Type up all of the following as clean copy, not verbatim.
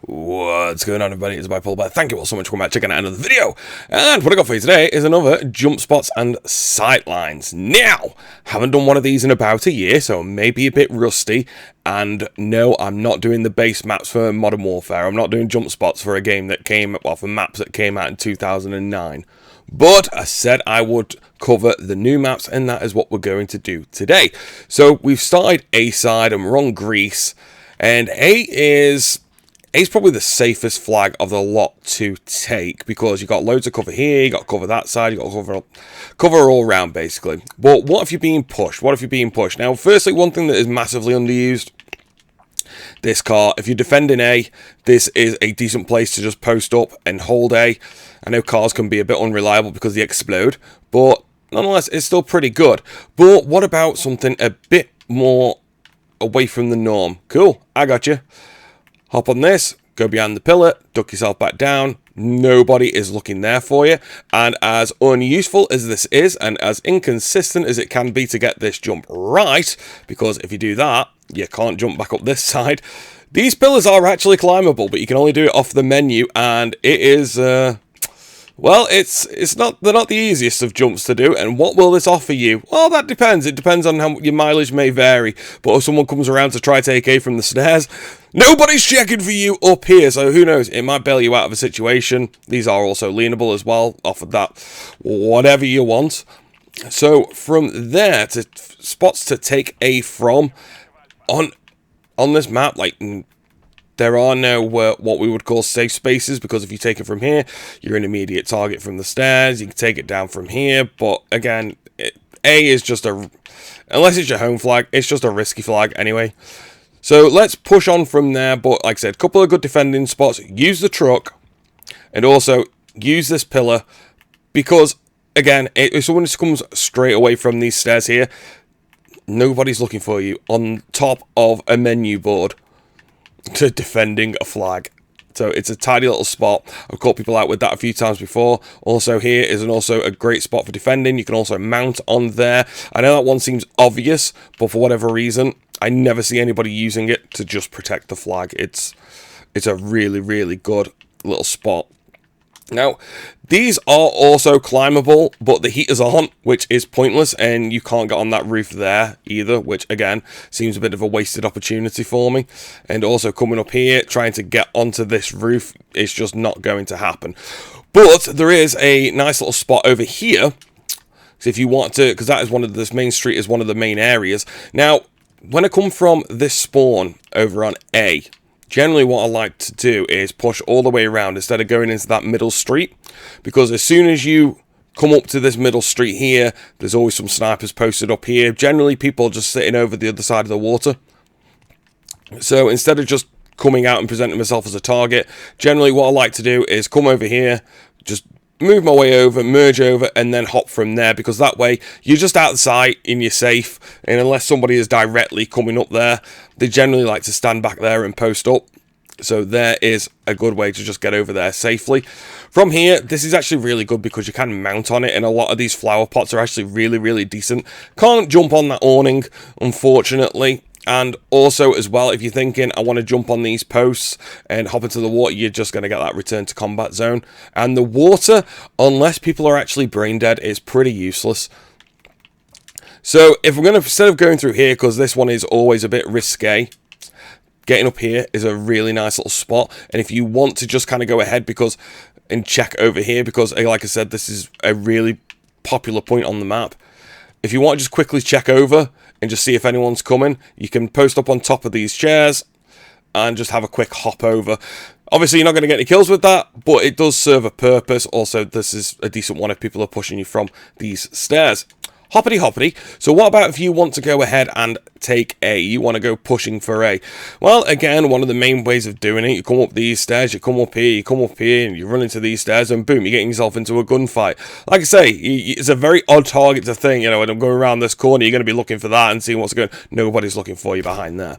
What's going on, everybody? It's Bipolar Bear. Thank you all so much for coming back checking out another video. And what I got for you today is another jump spots and sightlines. Now, haven't done one of these in about a year, so maybe a bit rusty. And no, I'm not doing the base maps for Modern Warfare. I'm not doing jump spots for a game that came, well, for maps that came out in 2009. But I said I would cover the new maps, and that is what we're going to do today. So we've started A side, and we're on Greece, and A's probably the safest flag of the lot to take because you got loads of cover here, you got cover that side, you got cover all round basically. But what if you're being pushed? What if you're being pushed? Now, firstly, one thing that is massively underused, this car, if you're defending A, this is a decent place to just post up and hold A. I know cars can be a bit unreliable because they explode, but nonetheless, it's still pretty good. But what about something a bit more away from the norm? Cool, I got you. Hop on this, go behind the pillar, duck yourself back down. Nobody is looking there for you. And as unuseful as this is, and as inconsistent as it can be to get this jump right, because if you do that, you can't jump back up this side. These pillars are actually climbable, but you can only do it off the menu, and it is, well, they're not the easiest of jumps to do. And what will this offer you? Well, that depends. It depends on how your mileage may vary. But if someone comes around to try take A from the stairs, nobody's checking for you up here. So who knows? It might bail you out of a situation. These are also leanable as well. Offer that whatever you want. So from there to spots to take A from on this map, like, there are no what we would call safe spaces, because if you take it from here, you're an immediate target from the stairs. You can take it down from here, but again, A is just unless it's your home flag, it's just a risky flag anyway. So let's push on from there, but like I said, a couple of good defending spots. Use the truck, and also use this pillar, because again, if someone just comes straight away from these stairs here, nobody's looking for you on top of a menu board to defending a flag. So it's a tidy little spot. I've caught people out with that a few times before. Also, here is also a great spot for defending. You can also mount on there. I know that one seems obvious, but for whatever reason, I never see anybody using it to just protect the flag. It's a really, really good little spot. Now, these are also climbable, but the heaters aren't, which is pointless, and you can't get on that roof there either, which again seems a bit of a wasted opportunity for me. And also coming up here, trying to get onto this roof, is just not going to happen. But there is a nice little spot over here, so if you want to, because that is this main street is one of the main areas. Now, when I come from this spawn over on A, generally what I like to do is push all the way around instead of going into that middle street, because as soon as you come up to this middle street here, there's always some snipers posted up here. Generally people just sitting over the other side of the water. So instead of just coming out and presenting myself as a target, generally what I like to do is come over here, just move my way over, merge over, and then hop from there, because that way you're just out of sight and you're safe. And unless somebody is directly coming up there, they generally like to stand back there and post up. So there is a good way to just get over there safely. From here, this is actually really good because you can mount on it, and a lot of these flower pots are actually really, really decent. Can't jump on that awning, unfortunately. And also as well, if you're thinking, I want to jump on these posts and hop into the water, you're just going to get that return to combat zone. And the water, unless people are actually brain dead, is pretty useless. So if we're going to, instead of going through here, because this one is always a bit risque, getting up here is a really nice little spot. And if you want to just kind of go ahead and check over here, because like I said, this is a really popular point on the map. If you want to just quickly check over and just see if anyone's coming, you can post up on top of these chairs and just have a quick hop over. Obviously, you're not going to get any kills with that, but it does serve a purpose. Also, this is a decent one if people are pushing you from these stairs. Hoppity hoppity. So what about if you want to go ahead and take A? You want to go pushing for A. Well, again, one of the main ways of doing it, you come up these stairs, you come up here, and you run into these stairs, and boom, you're getting yourself into a gunfight. Like I say, it's a very odd target to think, you know, when I'm going around this corner, you're going to be looking for that and seeing what's going on. Nobody's looking for you behind there.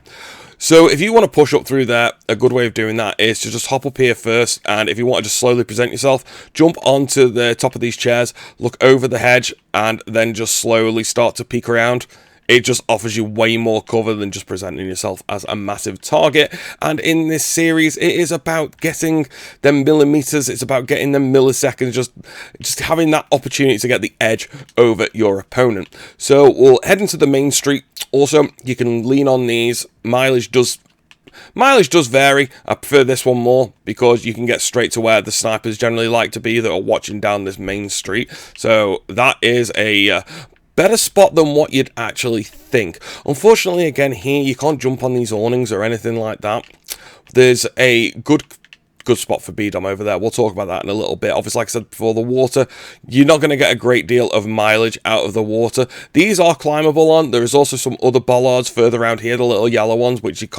So if you want to push up through there, a good way of doing that is to just hop up here first, and if you want to just slowly present yourself, jump onto the top of these chairs, look over the hedge, and then just slowly start to peek around. it just offers you way more cover than just presenting yourself as a massive target. And in this series, it is about getting them millimeters, it's about getting them milliseconds, just having that opportunity to get the edge over your opponent. So we'll head into the main street. Also, you can lean on these. Mileage does vary. I prefer this one more because you can get straight to where the snipers generally like to be that are watching down this main street. So that is a better spot than what you'd actually think. Unfortunately, again, here you can't jump on these awnings or anything like that. There's a good spot for BDOM over there. We'll talk about that in a little bit. Obviously, like I said before, the water, you're not going to get a great deal of mileage out of the water. These are climbable on. There is also some other bollards further around here, the little yellow ones, which you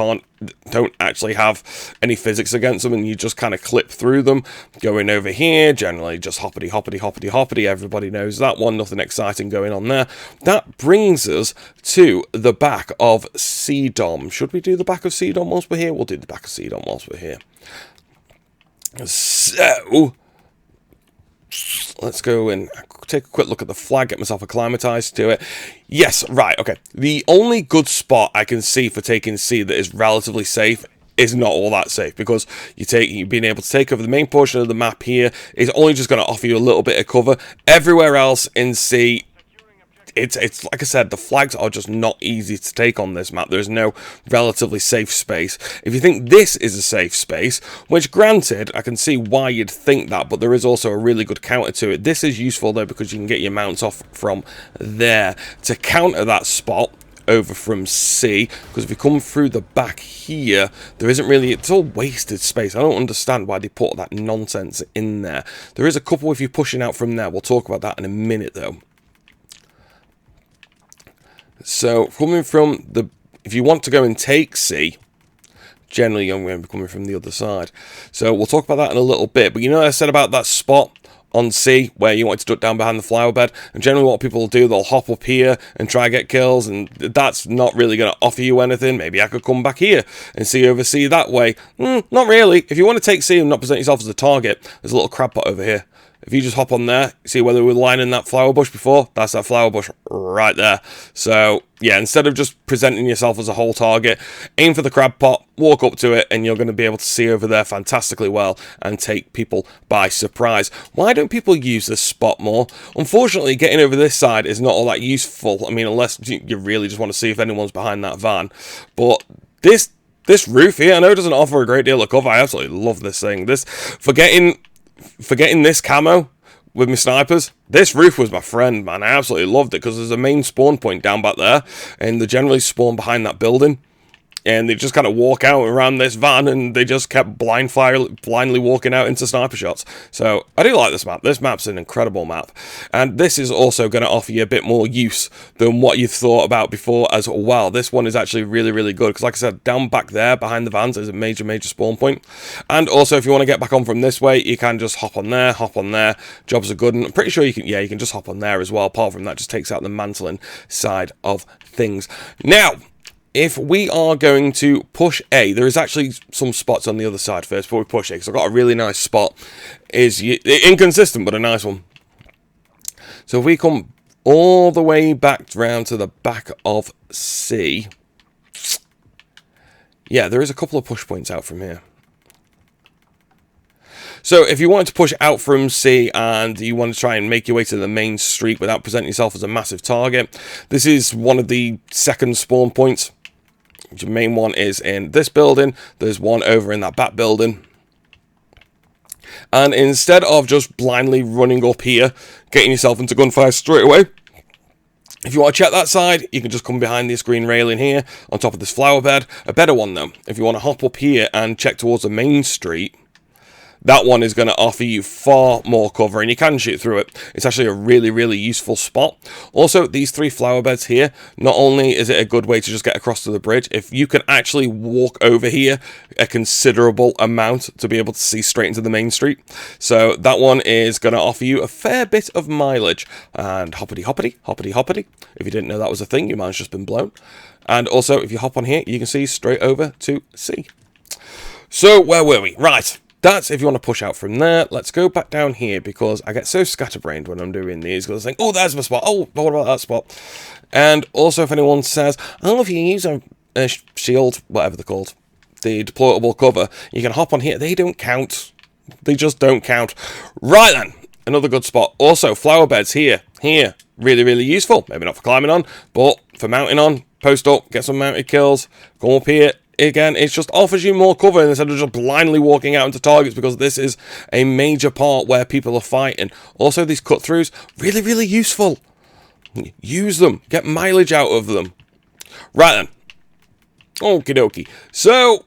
don't actually have any physics against them, and you just kind of clip through them. Going over here, generally just hoppity, hoppity, hoppity, hoppity. Everybody knows that one. Nothing exciting going on there. That brings us to the back of CDOM. Should we do the back of CDOM whilst we're here? We'll do the back of CDOM whilst we're here. So, let's go and take a quick look at the flag, get myself acclimatized to it. Yes, right, okay. The only good spot I can see for taking C that is relatively safe is not all that safe, because you've been able to take over the main portion of the map here is only just going to offer you a little bit of cover. Everywhere else in C, it's like I said, the flags are just not easy to take on this map. There's no relatively safe space. If you think this is a safe space, which granted, I can see why you'd think that, but there is also a really good counter to it. This is useful though, because you can get your mounts off from there to counter that spot over from C, because if you come through the back here, there isn't really, it's all wasted space. I don't understand why they put that nonsense in there. There is a couple if you're pushing out from there. We'll talk about that in a minute though. So, coming from if you want to go and take C, generally you're going to be coming from the other side. So, we'll talk about that in a little bit. But you know what I said about that spot on C, where you want to duck down behind the flower bed? And generally what people do, they'll hop up here and try to get kills, and that's not really going to offer you anything. Maybe I could come back here and see over C that way. Not really. If you want to take C and not present yourself as a target, there's a little crab pot over here. If you just hop on there, see where they were lining that flower bush before? That's that flower bush right there. So, yeah, instead of just presenting yourself as a whole target, aim for the crab pot, walk up to it, and you're going to be able to see over there fantastically well and take people by surprise. Why don't people use this spot more? Unfortunately, getting over this side is not all that useful. I mean, unless you really just want to see if anyone's behind that van. But this roof here, I know it doesn't offer a great deal of cover. I absolutely love this thing. Forgetting this camo with my snipers, this roof was my friend, man. I absolutely loved it, because there's a main spawn point down back there, and they generally spawn behind that building, and they just kind of walk out around this van, and they just kept blindly walking out into sniper shots. So I do like this map. This map's an incredible map, and this is also going to offer you a bit more use than what you've thought about before as well. This one is actually really, really good, because like I said, down back there behind the vans is a major spawn point. And also, if you want to get back on from this way, you can just hop on there. Jobs are good, and I'm pretty sure you can just hop on there as well. Apart from that, just takes out the mantling side of things. Now, if we are going to push A, there is actually some spots on the other side first before we push A, because I've got a really nice spot. Inconsistent, but a nice one. So if we come all the way back round to the back of C, yeah, there is a couple of push points out from here. So if you wanted to push out from C and you want to try and make your way to the main street without presenting yourself as a massive target, this is one of the second spawn points. The main one is in this building. There's one over in that back building. And instead of just blindly running up here, getting yourself into gunfire straight away, if you want to check that side, you can just come behind this green railing here on top of this flower bed. A better one though, if you want to hop up here and check towards the main street, that one is going to offer you far more cover, and you can shoot through it. It's actually a really, really useful spot. Also, these three flower beds here, not only is it a good way to just get across to the bridge, if you can actually walk over here a considerable amount to be able to see straight into the main street. So that one is going to offer you a fair bit of mileage. And hoppity, hoppity, hoppity, hoppity. If you didn't know that was a thing, your mind's just been blown. And also, if you hop on here, you can see straight over to C. So, where were we? Right. that's if you want to push out from there. Let's go back down here because I get so scatterbrained when I'm doing these because I think, oh, there's my spot. Oh, what about that spot? And also if anyone says, oh, if you use a shield, whatever they're called, the deployable cover, you can hop on here. They don't count. They just don't count. Right then, another good spot. Also, flower beds here. Really, really useful. Maybe not for climbing on, but for mounting on. Post up, get some mounted kills. Come up here. Again, it just offers you more cover instead of just blindly walking out into targets because this is a major part where people are fighting. Also, these cut-throughs, really, really useful. Use them. Get mileage out of them. Right then. Okie dokie. So,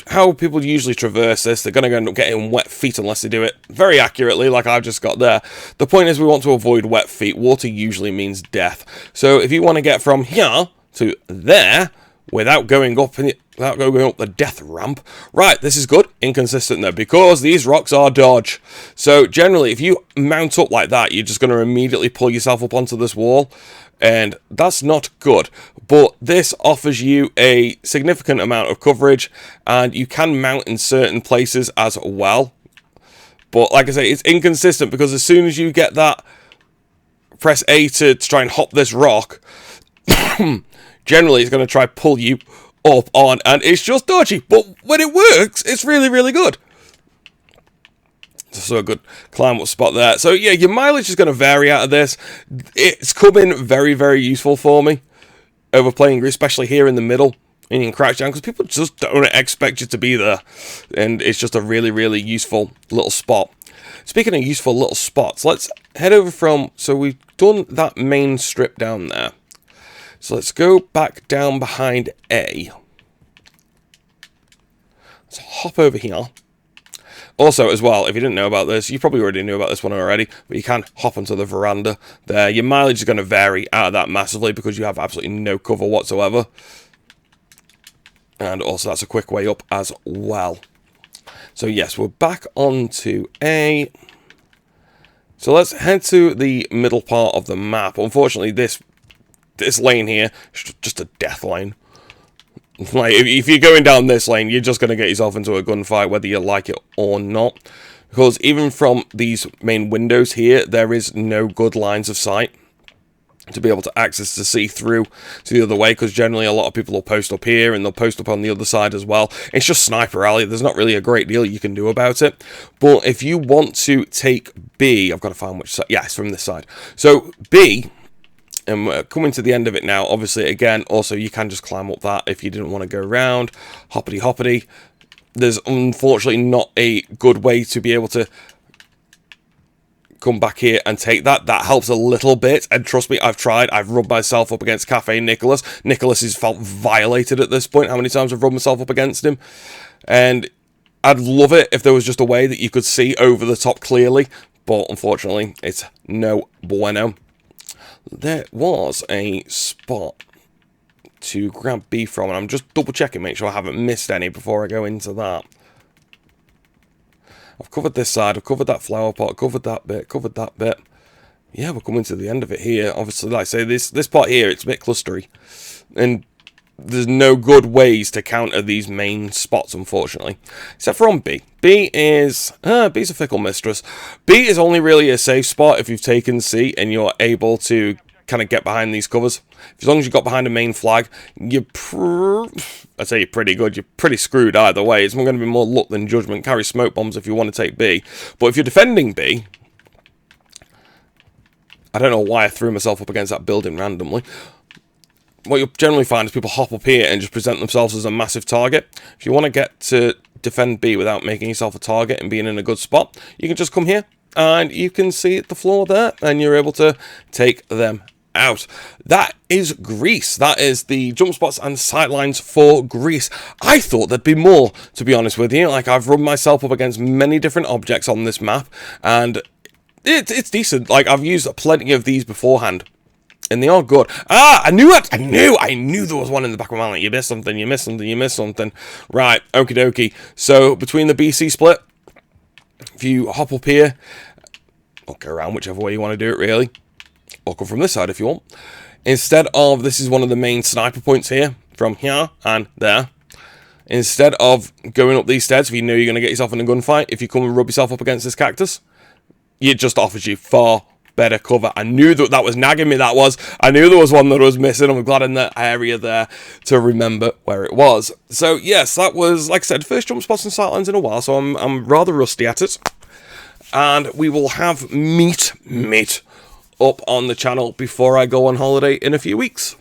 how people usually traverse this, they're going to end up getting wet feet unless they do it very accurately like I've just got there. The point is we want to avoid wet feet. Water usually means death. So, if you want to get from here to there without going up the death ramp. Right, this is good. Inconsistent though, because these rocks are dodge. So generally, if you mount up like that, you're just going to immediately pull yourself up onto this wall, and that's not good. But this offers you a significant amount of coverage, and you can mount in certain places as well. But like I say, it's inconsistent because as soon as you get that, press A to try and hop this rock, generally it's going to try pull you up on, and it's just dodgy. But when it works, it's really, really good. So a good climb up spot there. So yeah, your mileage is going to vary out of this. It's coming very, very useful for me over playing, especially here in the middle. And you can crouch down because people just don't expect you to be there. And it's just a really, really useful little spot. Speaking of useful little spots, let's head over from... So we've done that main strip down there. So let's go back down behind A. Let's hop over here. Also, as well, if you didn't know about this, you probably already knew about this one already, but you can hop onto the veranda there. Your mileage is going to vary out of that massively because you have absolutely no cover whatsoever. And also, that's a quick way up as well. So, yes, we're back onto A. So, let's head to the middle part of the map. Unfortunately, this lane here is just a death lane. Like, if you're going down this lane, you're just going to get yourself into a gunfight, whether you like it or not. Because even from these main windows here, there is no good lines of sight to be able to access to see through to the other way. Because generally, a lot of people will post up here, and they'll post up on the other side as well. It's just sniper alley. There's not really a great deal you can do about it. But if you want to take B, I've got to find which side. Yeah, it's from this side. So B... And we're coming to the end of it now. Obviously, again, also you can just climb up that if you didn't want to go around. Hoppity hoppity. There's unfortunately not a good way to be able to come back here and take that. That helps a little bit. And trust me, I've tried. I've rubbed myself up against Cafe Nicholas. Nicholas has felt violated at this point. How many times I've rubbed myself up against him. And I'd love it if there was just a way that you could see over the top clearly. But unfortunately, it's no bueno. There was a spot to grab B from, and I'm just double checking, make sure I haven't missed any before I go into that. I've covered this side, I've covered that flower pot, covered that bit. Yeah, we're coming to the end of it here. Obviously, like I say, this part here, it's a bit clustery. And there's no good ways to counter these main spots, unfortunately. Except for on B. B's a fickle mistress. B is only really a safe spot if you've taken C and you're able to kind of get behind these covers. As long as you got behind a main flag, I'd say you're pretty good. You're pretty screwed either way. It's going to be more luck than judgment. Carry smoke bombs if you want to take B. But if you're defending B... I don't know why I threw myself up against that building randomly. What you'll generally find is people hop up here and just present themselves as a massive target. If you want to get to defend B without making yourself a target and being in a good spot, you can just come here and you can see the floor there and you're able to take them out. That is Greece. That is the jump spots and sightlines for Greece. I thought there'd be more, to be honest with you. Like, I've rubbed myself up against many different objects on this map and it's decent. Like, I've used plenty of these beforehand. And they are good. Ah, I knew it! I knew there was one in the back of my mind. You missed something, you missed something, you missed something. Right, okie dokie. So, between the BC split, if you hop up here, or go around whichever way you want to do it, really. Or come from this side if you want. Instead of, this is one of the main sniper points here, from here and there. Instead of going up these stairs, if you know you're going to get yourself in a gunfight, if you come and rub yourself up against this cactus, it just offers you far better cover. I knew that was nagging me, I knew there was one that was missing. I'm glad in that area there to remember where it was. So yes, that was, like I said, first jump spots and sightlines in a while, so I'm rather rusty at it. And we will have meat up on the channel before I go on holiday in a few weeks.